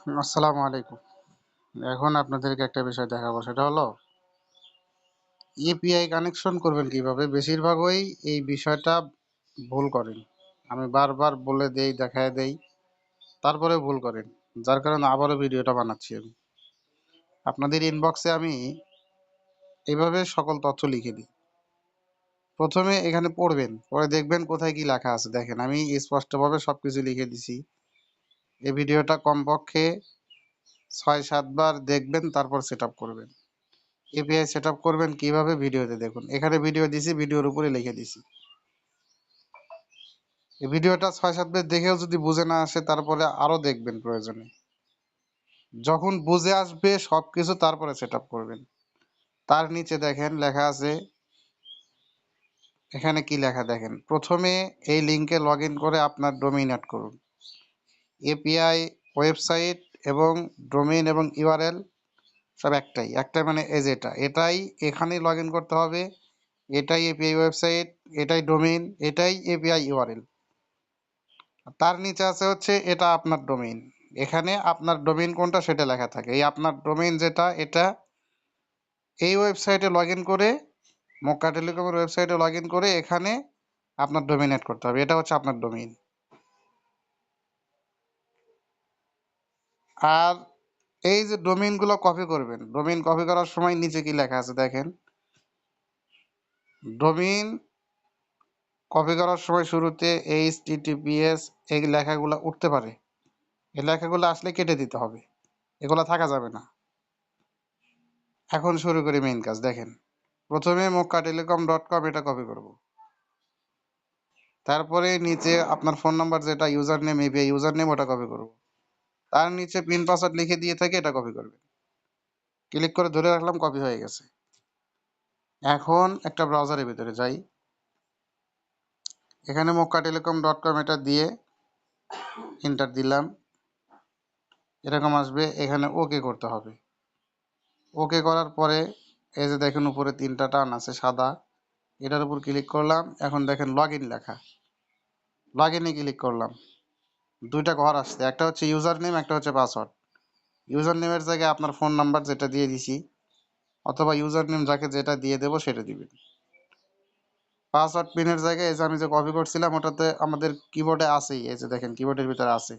আসসালামু আলাইকুম। এখন আপনাদেরকে একটা বিষয় দেখাবো, সেটা হলো ইউপিআই কানেকশন করবেন কিভাবে। বেশিরভাগই এই বিষয়টা ভুল করেন। আমি বারবার বলে দেই, দেখায় দেই, তারপরে ভুল করেন। যার কারণে আবারও ভিডিওটা বানাচ্ছি আমি। আপনাদের ইনবক্সে আমি এইভাবে সকল তথ্য লিখে দিই। প্রথমে এখানে পড়বেন, পরে দেখবেন কোথায় কি লেখা আছে। দেখেন আমি স্পষ্টভাবে সবকিছু লিখে দিছি। এই ভিডিওটা কমপক্ষে ৬-৭ বার দেখবেন, তারপর সেট আপ করবেন। এপিআই সেটআপ করবেন কিভাবে, ভিডিওতে দেখুন। এখানে ভিডিও দিছি, ভিডিওর উপরে লিখে দিছি। এই ভিডিওটা ৬-৭ বার দেখেও যদি বুঝে না আসে, তারপরে আরো দেখবেন প্রয়োজনে। যখন বুঝে আসবে সবকিছু, তারপরে সেটআপ করবেন। তার নিচে দেখেন লেখা আছে, এখানে কি লেখা দেখেন। প্রথমে এই লিংকে লগইন করে আপনার ডোমেইন অ্যাড করুন। এপিআই ওয়েবসাইট এবং ডোমেইন এবং ইউআরএল সব একটাই মানে এটাই এখানেই লগইন করতে হবে। এটাই এপিআই ওয়েবসাইট, এটাই ডোমেইন, এটাই এপিআই ইউআরএল। তার নিচে আছে হচ্ছে এটা আপনার ডোমেইন। এখানে আপনার ডোমেইন কোনটা সেটা লেখা থাকে। এই আপনার ডোমেইন যেটা, এটা এই ওয়েবসাইটে লগইন করে, মক্কা টেলিকমের ওয়েবসাইটে লগইন করে এখানে আপনার ডোমেইন এড করতে হবে। এটা হচ্ছে আপনার ডোমেইন। আর এই যে ডোমেইনগুলো কপি করবেন, ডোমেইন কপি করার সময় নিচে কি লেখা আছে দেখেন। ডোমেইন কপি করার সময় শুরুতে এইচটিটিপিএস এই লেখাগুলো উঠতে পারে। এই লেখাগুলো আসলে কেটে দিতে হবে, এগুলো থাকা যাবে না। এখন শুরু করি মেইন কাজ। দেখেন প্রথমে mokkatelecom.com এটা কপি করব। তারপরে নিচে আপনার ফোন নাম্বার যেটা user name, API user name, ওটা কপি করব। তার নিচে পিন পাসওয়ার্ড লিখে দিয়ে থাকে, এটা কপি করবেন। ক্লিক করে ধরে রাখলাম, কপি হয়ে গেছে। এখন একটা ব্রাউজারের ভিতরে যাই। এখানে mokkatelecom.com এটা দিয়ে এন্টার দিলাম, এরকম আসবে। এখানে ওকে করতে হবে। ওকে করার পরে এই যে দেখেন উপরে তিনটা টান আছে সাদা, এটার উপর ক্লিক করলাম। এখন দেখেন লগ ইন লেখা, লগ ইনে ক্লিক করলাম। দুইটা ঘর আসছে, একটা হচ্ছে ইউজার নেম, একটা হচ্ছে পাসওয়ার্ড। ইউজার নেমের জায়গায় আপনার ফোন নাম্বার যেটা দিয়ে দিছি, অথবা ইউজার নেম যাকে যেটা দিয়ে দেবো সেটা দিবেন। পাসওয়ার্ড পিনের জায়গায় এই যে আমি যে কপি করছিলাম, ওটাতে আমাদের কিবোর্ডে আছেই, এই যে দেখেন কিবোর্ডের ভিতরে আছে।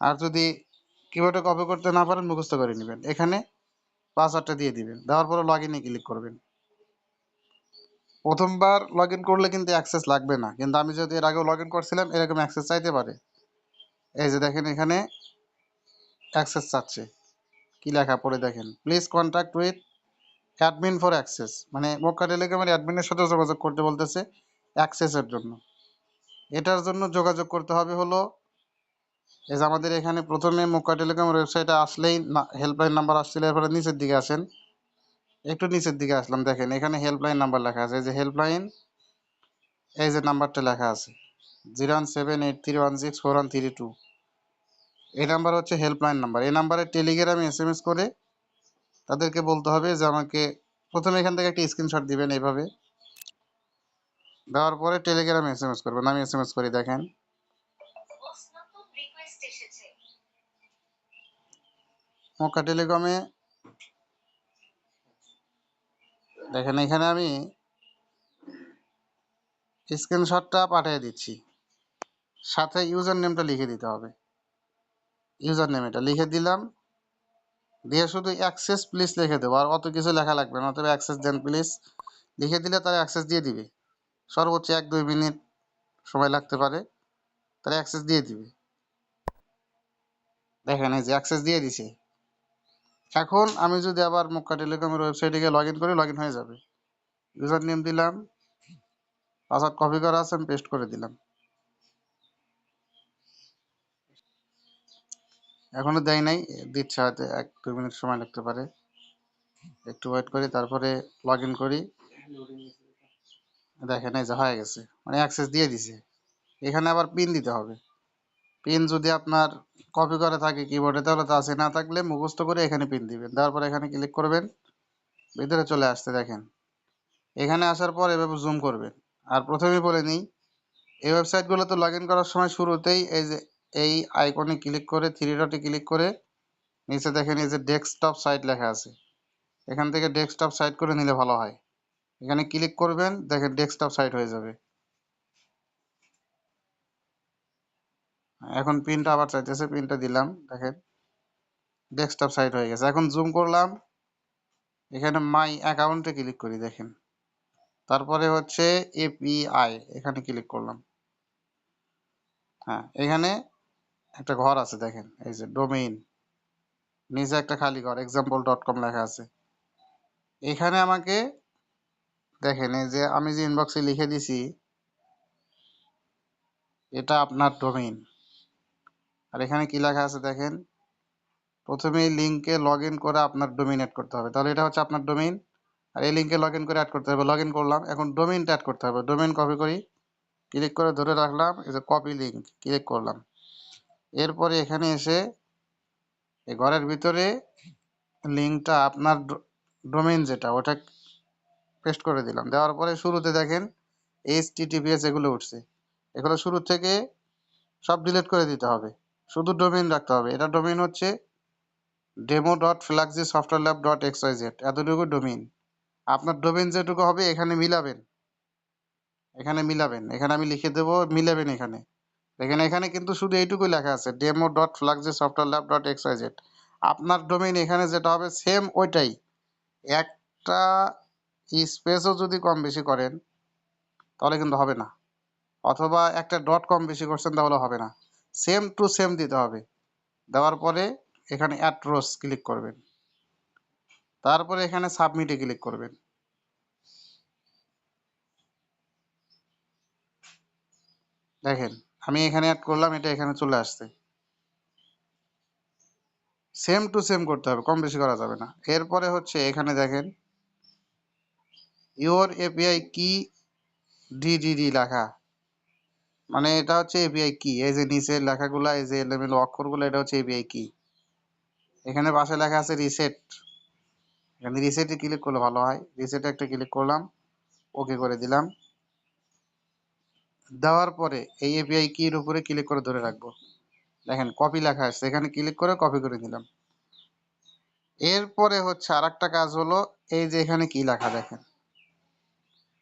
আর যদি কিবোর্ডে কপি করতে না পারেন, মুখস্থ করে নেবেন। এখানে পাসওয়ার্ডটা দিয়ে দিবেন, দেওয়ার পরে লগ ইনে ক্লিক করবেন। প্রথমবার লগ ইন করলে কিন্তু অ্যাক্সেস লাগবে না, কিন্তু আমি যদি এর আগেও লগ ইন করছিলাম, এরকম অ্যাক্সেস চাইতে পারে। এই যে দেখেন এখানে অ্যাক্সেস চাচ্ছে, কি লেখা পড়ে দেখেন। Please contact with admin for access, মানে মক্কা টেলিকমের অ্যাডমিনের সাথে যোগাযোগ করতে বলতেছে অ্যাক্সেসের জন্য। এটার জন্য যোগাযোগ করতে হবে হলো, এই যে আমাদের এখানে প্রথমে মক্কা টেলিকমের ওয়েবসাইটে আসলেই হেল্পলাইন নাম্বার আসছিল। এরপরে নিচের দিকে আসেন, একটু নিচের দিকে আসলাম, দেখেন এখানে হেল্পলাইন নাম্বার লেখা আছে। এই যে হেল্পলাইন, এই যে নাম্বারটা লেখা আছে 01783164132। এই নাম্বার হচ্ছে হেল্পলাইন নাম্বার। এই নাম্বারে টেলিগ্রামে এসএমএস করে তাদেরকে বলতে হবে যে আমাকে, প্রথমে এখান থেকে একটা স্ক্রিনশট দিবেন এইভাবে। দেওয়ার পরে টেলিগ্রামে এসএমএস করবেন। আমি এসএমএস করি, দেখেন মক্কা টেলিকমে। দেখেন এখানে আমি স্ক্রিনশটটা পাঠিয়ে দিচ্ছি, সাথে ইউজার নেমটা লিখে দিতে হবে। ইউজার নেম এটা লিখে দিলাম, দিয়ে শুধু অ্যাক্সেস প্লিজ লিখে দেবো, আর অত কিছু লেখা লাগবে না। তবে অ্যাক্সেস দেন প্লিজ লিখে দিলে তারা অ্যাক্সেস দিয়ে দিবে। সর্বোচ্চ 1-2 মিনিট সময় লাগতে পারে, তারা অ্যাক্সেস দিয়ে দিবে। দেখেন এই যে অ্যাক্সেস দিয়ে দিছে। এখন আমি যদি আবার মক্কা টেলিকমের ওয়েবসাইটে গিয়ে লগ ইন করি, লগ ইন হয়ে যাবে। ইউজার নেম দিলাম, পাসওয়ার্ড কপি করা আছে, আমি পেস্ট করে দিলাম। এখনো দেয় নাই, দিচ্ছে হয়তো 1-2 মিনিট সময় লাগতে পারে। একটু ওয়েট করি, তারপরে লগ ইন করি। দেখেন এই যে হয়ে গেছে, মানে অ্যাক্সেস দিয়ে দিছে। এখানে আবার পিন দিতে হবে। পিন যদি আপনার কপি করে থাকে কিবোর্ডে, তাহলে তো আছে, না থাকলে মুখস্থ করে এখানে পিন দিবেন। দেওয়ার পর এখানে ক্লিক করবেন, ভিতরে চলে আসতে দেখেন। এখানে আসার পর এভাবে জুম করবেন। আর প্রথমেই বলে নিই, এই ওয়েবসাইটগুলোতে লগ ইন করার সময় শুরুতেই এই যে এই আইকনে ক্লিক করে, থ্রি ডটে ক্লিক করে নিচে দেখেন এই যে ডেস্কটপ সাইট লেখা আছে, এখান থেকে ডেস্কটপ সাইট করে নিলে ভালো হয়। এখানে ক্লিক করবেন, দেখেন ডেস্কটপ সাইট হয়ে যাবে। এখন পিনটা আবার চাইতেছে, পিনটা দিলাম, দেখেন ডেস্কটপ সাইট হয়ে গেছে। এখন জুম করলাম, এখানে মাই অ্যাকাউন্টে ক্লিক করি, দেখেন তারপরে হচ্ছে এপিআই, এখানে ক্লিক করলাম। হ্যাঁ, এখানে একটা ঘর আছে, দেখেন এই যে ডোমেইন, নিচে একটা খালি ঘর example.com লেখা আছে। এখানে আমাকে দেখেন এই যে আমি যে ইনবক্সে লিখে দিছি, এটা আপনার ডোমেইন। আর এখানে কি লেখা আছে দেখেন, প্রথমে এই লিঙ্কে লগ ইন করে আপনার ডোমেইন অ্যাড করতে হবে, তাহলে এটা হচ্ছে আপনার ডোমেইন। আর এই লিঙ্কে লগ ইন করে অ্যাড করতে হবে, লগ ইন করলাম। এখন ডোমেইনটা অ্যাড করতে হবে, ডোমেইন কপি করি, ক্লিক করে ধরে রাখলাম, এই যে কপি লিঙ্ক, ক্লিক করলাম। এরপরে এখানে এসে এই ঘরের ভিতরে লিঙ্কটা আপনার ডোমেইন যেটা, ওটা পেস্ট করে দিলাম। দেওয়ার পরে শুরুতে দেখেন HTTPS এগুলো উঠছে, এগুলো শুরু থেকে সব ডিলিট করে দিতে হবে, শুধু ডোমেইন রাখতে হবে। এটা ডোমেইন হচ্ছে demo.fluxysoftwarelab.xyz, এতটুকু ডোমেইন। আপনার ডোমেইন যেটুকু হবে এখানে মিলাবেন, এখানে মিলাবেন, এখানে আমি লিখে দেবো, মিলাবেন এখানে। দেখেন এখানে কিন্তু শুধু এইটুকুই লেখা আছে demo.fluxysoftwarelab.xyz। আপনার ডোমেইন এখানে যেটা হবে সেম ওইটাই। একটা স্পেসও যদি কম বেশি করেন তাহলে কিন্তু হবে না, অথবা একটা ডট কম বেশি করছেন তাহলে হবে না, সেম টু সেম দিতে হবে। দেওয়ার পরে এখানে অ্যাট্রোস ক্লিক করবেন, তারপরে এখানে সাবমিটে ক্লিক করবেন। দেখেন আমি এখানে অ্যাড করলাম, এটা এখানে চলে আসছে। সেম টু সেম করতে হবে, কম বেশি করা যাবে না। এরপরে হচ্ছে এখানে দেখেন ইওর এপিআই কি ডিডিডি লেখা, মানে এটা হচ্ছে এপিআই কি। এই যে নিচের লেখাগুলা, এই যে এলোমেলো অক্ষরগুলো, এটা হচ্ছে এপিআই কি। এখানে পাশে লেখা আছে রিসেট, এখানে রিসেটে ক্লিক করলে ভালো হয়। রিসেটে একটা ক্লিক করলাম, ওকে করে দিলাম। দেওয়ার পরে এই এপিআই কির উপরে ক্লিক করে ধরে রাখবো, দেখেন কপি লেখা আসছে, এখানে ক্লিক করে কপি করে দিলাম। এরপরে হচ্ছে আরেকটা কাজ হলো, এই যে এখানে কি লেখা দেখেন,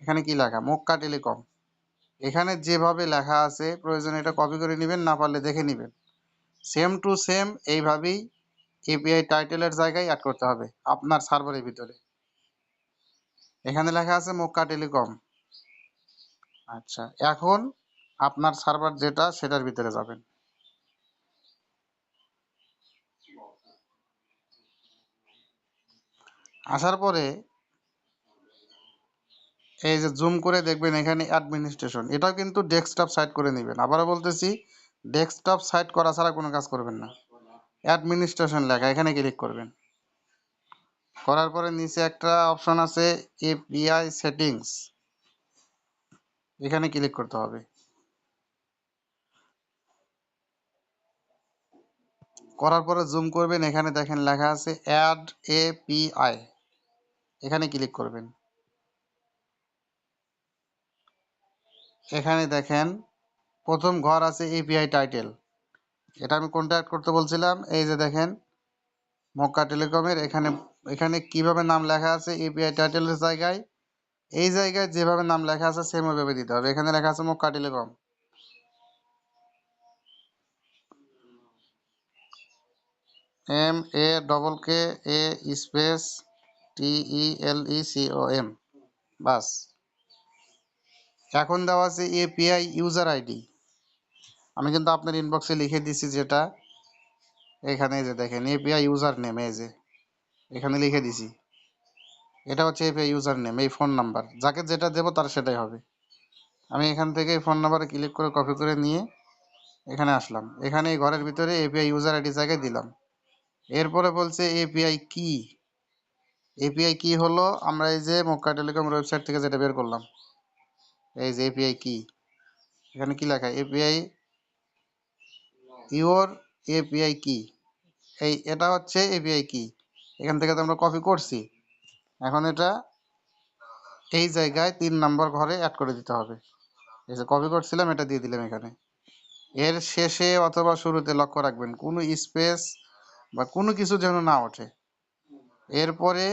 এখানে কি লেখা মক্কা টেলিকম। এখানে যেভাবে লেখা আছে প্রয়োজন এটা কপি করে নেবেন, না পারলে দেখে নেবেন। সেম টু সেম এইভাবেই এপিআই টাইটেলের জায়গায় অ্যাড করতে হবে আপনার সার্ভারের ভিতরে। এখানে লেখা আছে মক্কা টেলিকম। আচ্ছা, এখন আপনার সার্ভার যেটা সেটার ভিতরে যাবেন। আসার পরে এই যে জুম করে দেখবেন এখানে অ্যাডমিনিস্ট্রেশন, এটাও কিন্তু ডেস্কটপ সাইট করে নেবেন। আবারও বলতেছি, ডেস্কটপ সাইট করা ছাড়া কোনো কাজ করবেন না। অ্যাডমিনিস্ট্রেশন লেখা, এখানে ক্লিক করবেন। করার পরে নিচে একটা অপশন আছে এপিআই সেটিংস, এখানে ক্লিক করতে হবে। করার পরে জুম করবেন, এখানে দেখেন লেখা আছে অ্যাড এপিআই, এখানে ক্লিক করবেন। এখানে দেখেন প্রথম ঘর আছে এপিআই টাইটেল, এটা আমি কোনটা অ্যাড করতে বলছিলাম, এই যে দেখেন মক্কা টেলিকমের এখানে, এখানে কিভাবে নাম লেখা আছে এপিআই টাইটেলের জায়গায়, এই জায়গায় যেভাবে নাম লেখা আছে সেম ওইভাবে দিতে হবে। এখানে লেখা আছে Mecca telecom, MAKK space TELECOM, বাস। এখন দেওয়া আছে এপিআই ইউজার আইডি, আমি কিন্তু আপনার ইনবক্সে লিখে দিছি যেটা, এখানে এই যে দেখেন এপিআই ইউজার নেম, এই যে এখানে লিখে দিছি, এটা হচ্ছে এপিআই ইউজার নেম। এই ফোন নাম্বার যাকে যেটা দেবো তার সেটাই হবে। আমি এখান থেকে ফোন নাম্বারে ক্লিক করে কপি করে নিয়ে এখানে আসলাম, এখানে এই ঘরের ভিতরে এপিআই ইউজার আইডি জায়গায় দিলাম। এরপরে বলছে এপিআই কি। এপিআই কি হলো আমরা এই যে মক্কা টেলিকম ওয়েবসাইট থেকে যেটা বের করলাম, এই যে এপিআই কি, এখানে কি লেখা এপিআই ইওর এপিআই কি, এই এটা হচ্ছে এপিআই কি। এখান থেকে তো আমরা কপি করছি, এখন এটা এই জায়গায় 3 নম্বর ঘরে অ্যাড করে দিতে হবে। এই যে কপি করছিলাম এটা দিয়ে দিলাম এখানে। এর শেষে অথবা শুরুতে লক্ষ্য রাখবেন কোনো স্পেস বা কোনো কিছু যেন না ওঠে। এরপরে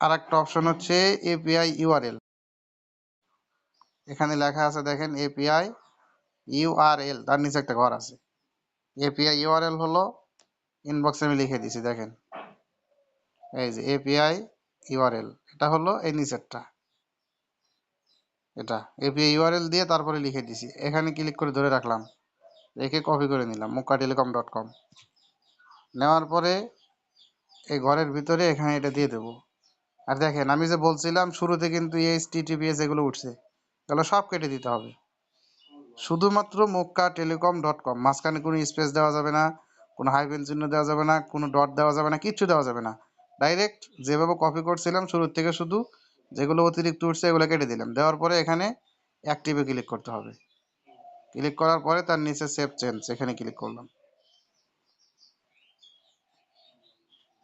আর একটা অপশন হচ্ছে এপিআই ইউআরএল। এখানে লেখা আছে দেখেন এপিআই ইউআরএল, তার নিচে একটা ঘর আছে। এপিআই ইউআরএল হলো ইনবক্সে আমি লিখে দিছি দেখেন, এই যে এপিআই ইউআরএল, এটা হলো এই নিচেরটা, এটা এপিআই ইউআরএল দিয়ে তারপরে লিখে দিছি। এখানে ক্লিক করে ধরে রাখলাম, রেখে কপি করে নিলাম mukkatelecom.com। নেওয়ার পরে এই ঘরের ভিতরে এখানে এটা দিয়ে দেবো। আর দেখেন আমি যে বলছিলাম শুরুতে কিন্তু এইচটিটিপিএস এগুলো উঠছে, এগুলো সব কেটে দিতে হবে। শুধুমাত্র mukkatelecom.com, মাঝখানে কোনো স্পেস দেওয়া যাবে না, কোনো হাইফেন চিহ্ন দেওয়া যাবে না, কোনো ডট দেওয়া যাবে না, কিচ্ছু দেওয়া যাবে না। ডাইরেক্ট যেভাবে কপি করছিলাম শুরুর থেকে, শুধু যেগুলো অতিরিক্ত উঠছে এগুলো কেটে দিলাম। দেওয়ার পরে এখানে অ্যাক্টিভে ক্লিক করতে হবে। ক্লিক করার পরে তার নিচে সেভ চেঞ্জ, এখানে ক্লিক করলাম।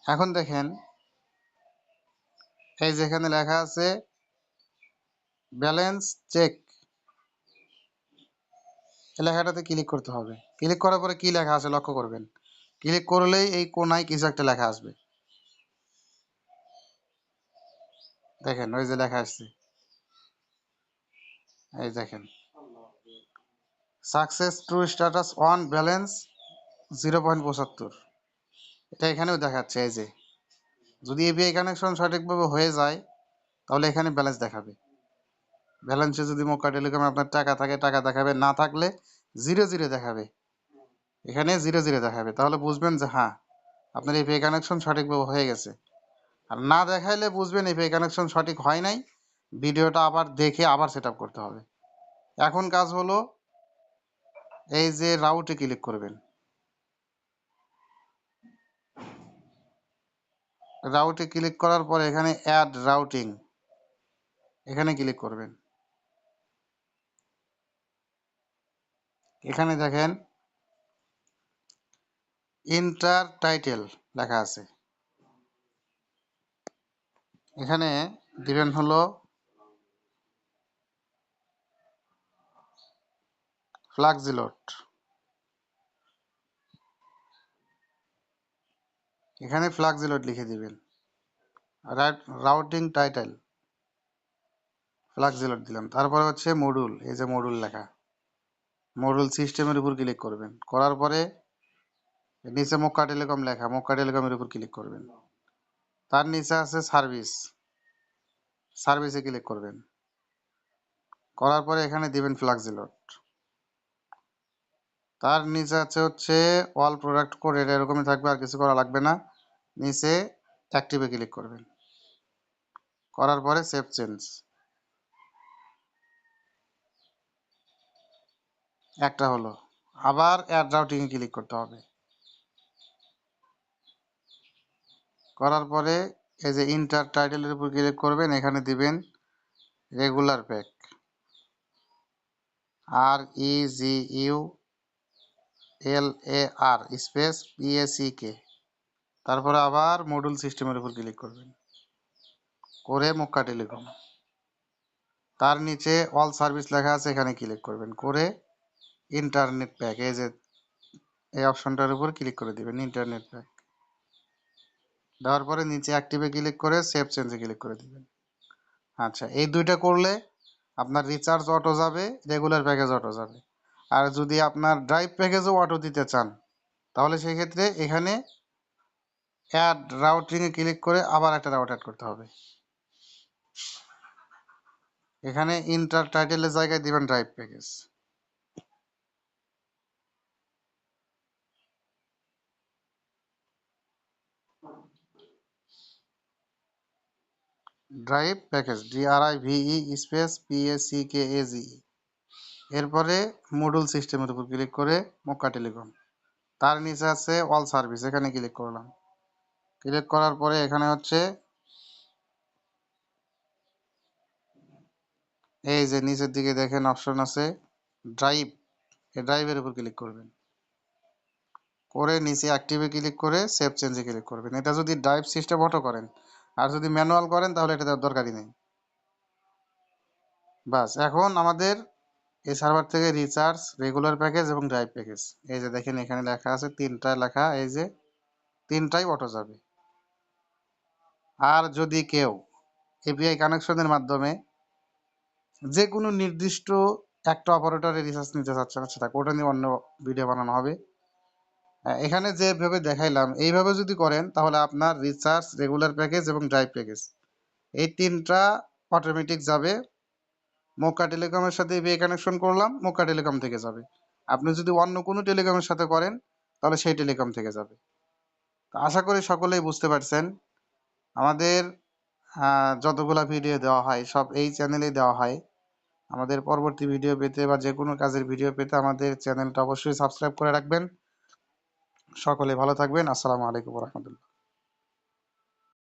এখন দেখেন এই যেখানে লেখা আছে ব্যালেন্স চেক, এই লেখাটাতে ক্লিক করতে হবে। ক্লিক করার পরে কি লেখা আছে লক্ষ্য করবেন, ক্লিক করলেই এই কোনায় কিছু একটা লেখা আসবে, দেখেন ওই যে লেখা আসছে, এই দেখেন success to status on balance 0.75। এটা এখানেও দেখাচ্ছে, এই যে যদি এপিআই কানেকশন সঠিকভাবে হয়ে যায় তাহলে এখানে ব্যালেন্স দেখাবে। ব্যালেন্সে যদি মুক্কা টেলিকমে আপনার টাকা থাকে টাকা দেখাবে, না থাকলে 0 দেখাবে, এখানে 0 দেখাবে। তাহলে বুঝবেন যে হ্যাঁ আপনার এপিআই কানেকশন সঠিকভাবে হয়ে গেছে। আর না দেখাইলে বুঝবেন এপিআই কানেকশন সঠিক হয় নাই, ভিডিওটা আবার দেখে আবার সেট করতে হবে। এখন কাজ হলো এই যে রাউটে ক্লিক করবেন, রাউটে ক্লিক করার পরে এখানে অ্যাড রাউটিং, এখানে ক্লিক করবেন। এখানে দেখেন ইন্টার টাইটেল লেখা আছে, এখানে দিবেন হলো ফ্লাক্সিলোড, এখানে ফ্লাক্সিলোড লিখে দিবেন। রাউটিং টাইটেল ফ্লাক্সিলোড দিলাম। তারপরে হচ্ছে মডুল, এই যে মডুল লেখা, মডুল সিস্টেমের উপর ক্লিক করবেন। করার পরে নিচে মুক্কা টেলিকম লেখা, মুক্কা টেলিকমের উপর ক্লিক করবেন। তার নিচে আছে সার্ভিস, সার্ভিসে ক্লিক করবেন। করার পরে এখানে দিবেন ফ্লাক্সিলোড। তার নিচে আছে হচ্ছে অল প্রোডাক্ট কোড, এটা এরকমই থাকবে, আর কিছু করা লাগবে না। নিচে অ্যাক্টিভে ক্লিক করবেন। করার পরে সেভ চেঞ্জ, একটা হলো। আবার অ্যাড রাউটিংয়ে ক্লিক করতে হবে। করার পরে এই যে ইন্টার টাইটেলের উপর ক্লিক করবেন, এখানে দিবেন regular pack, REGULAR space PACK। তারপরে আবার মডুল সিস্টেমের উপর ক্লিক করবেন, করে মুক্কা টেলিকম। তার নিচে অল সার্ভিস লেখা আছে, এখানে ক্লিক করবেন। করে ইন্টারনেট প্যাক, এই যে এই অপশনটার উপর ক্লিক করে দিবেন ইন্টারনেট প্যাক। দেওয়ার পরে নিচে অ্যাক্টিভে ক্লিক করে সেভ চেঞ্জে ক্লিক করে দিবেন। আচ্ছা, এই দুইটা করলে আপনার রিচার্জ অটো যাবে, রেগুলার প্যাকেজ অটো যাবে। আর যদি আপনার ড্রাইভ প্যাকেজও অটো দিতে চান তাহলে সেই ক্ষেত্রে এখানে অ্যাড রাউটিংয়ে ক্লিক করে আবার একটা রাউট অ্যাড করতে হবে। এখানে ইন্টার টাইটেলের জায়গায় দিবেন drive package. Drive package DRIVE space PACKAGE। এরপরে মডুল সিস্টেমের উপর ক্লিক করে মুক্কা টেলিকম। তার নিচে আছে অল সার্ভিস, এখানে ক্লিক করলাম। ক্লিক করার পরে এখানে হচ্ছে এই যে নিচের দিকে দেখেন অপশন আছে ড্রাইভ, এই ড্রাইভের উপর ক্লিক করবেন। করে নিচে অ্যাক্টিভে ক্লিক করে সেভ চেঞ্জে ক্লিক করবেন। এটা যদি ড্রাইভ সিস্টেম অটো করেন, আর যদি ম্যানুয়াল করেন তাহলে এটা দেওয়ার দরকারই নেই। বাস, এখন আমাদের এই সার্ভার থেকে রিচার্জ, রেগুলার প্যাকেজ এবং ড্রাইভ প্যাকেজ, এই যে দেখেন এখানে লেখা আছে তিনটা লেখা, এই যে তিনটাই অটো যাবে। আর যদি কেউ এপিআই কানেকশনের মাধ্যমে যে কোনো নির্দিষ্ট একটা অপারেটরের রিচার্জ নিতে চাচ্ছেন, সেটা ওটা নিয়ে অন্য ভিডিও বানানো হবে। এখানে যেভাবে দেখাইলাম এইভাবে যদি করেন তাহলে আপনার রিচার্জ, রেগুলার প্যাকেজ এবং ড্রাইভ প্যাকেজ এই তিনটা অটোমেটিক যাবে। মক্কা টেলিকমের সাথে এপিআই কানেকশন করলাম, মক্কা টেলিকম থেকে যাবে। আপনি যদি অন্য কোনো টেলিকমের সাথে করেন তাহলে সেই টেলিকম থেকে যাবে। তো আশা করি সকলেই বুঝতে পারছেন। আমাদের যতগুলা ভিডিও দেওয়া হয় সব এই চ্যানেলেই দেওয়া হয়। আমাদের পরবর্তী ভিডিও পেতে বা যে কোনো কাজের ভিডিও পেতে আমাদের চ্যানেলটা অবশ্যই সাবস্ক্রাইব করে রাখবেন। সকলে ভালো থাকবেন। আসসালামু আলাইকুম রহমতুল্লাহ।